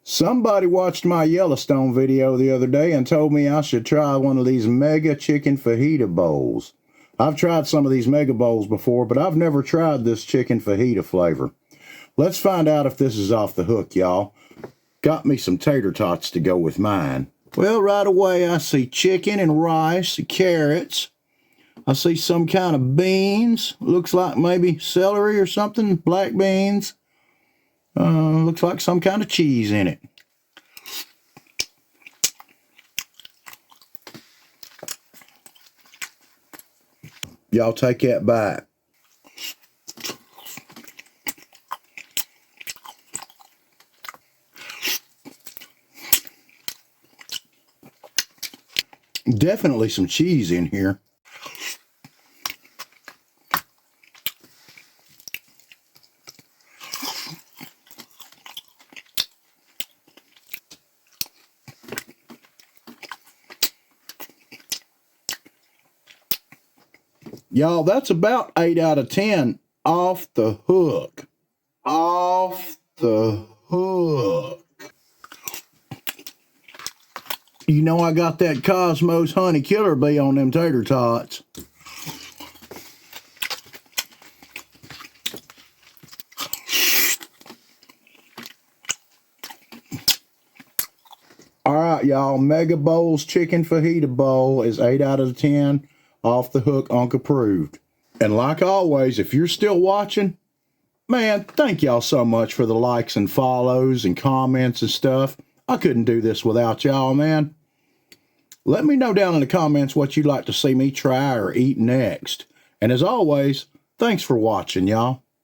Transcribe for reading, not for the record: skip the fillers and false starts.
Somebody watched my Yellowstone video the other day and told me I should try one of these mega chicken fajita bowls. I've tried some of these mega bowls before, but I've never tried this chicken fajita flavor. Let's find out if this is off the hook, y'all. Got me some tater tots to go with mine. Well, right away I see chicken and rice, carrots. I see some kind of beans. Looks like maybe celery or something, black beans. Looks like some kind of cheese in it. Y'all take that bite. Definitely some cheese in here. Y'all, that's about 8 out of 10 off the hook. Off the hook. You know I got that Cosmos Honey Killer Bee on them tater tots. All right, y'all. Mega Bowls Chicken Fajita Bowl is 8 out of 10. Off the hook, Unc approved. And like always, if you're still watching, man, thank y'all so much for the likes and follows and comments and stuff. I couldn't do this without y'all, man. Let me know down in the comments what you'd like to see me try or eat next. And as always, thanks for watching, y'all.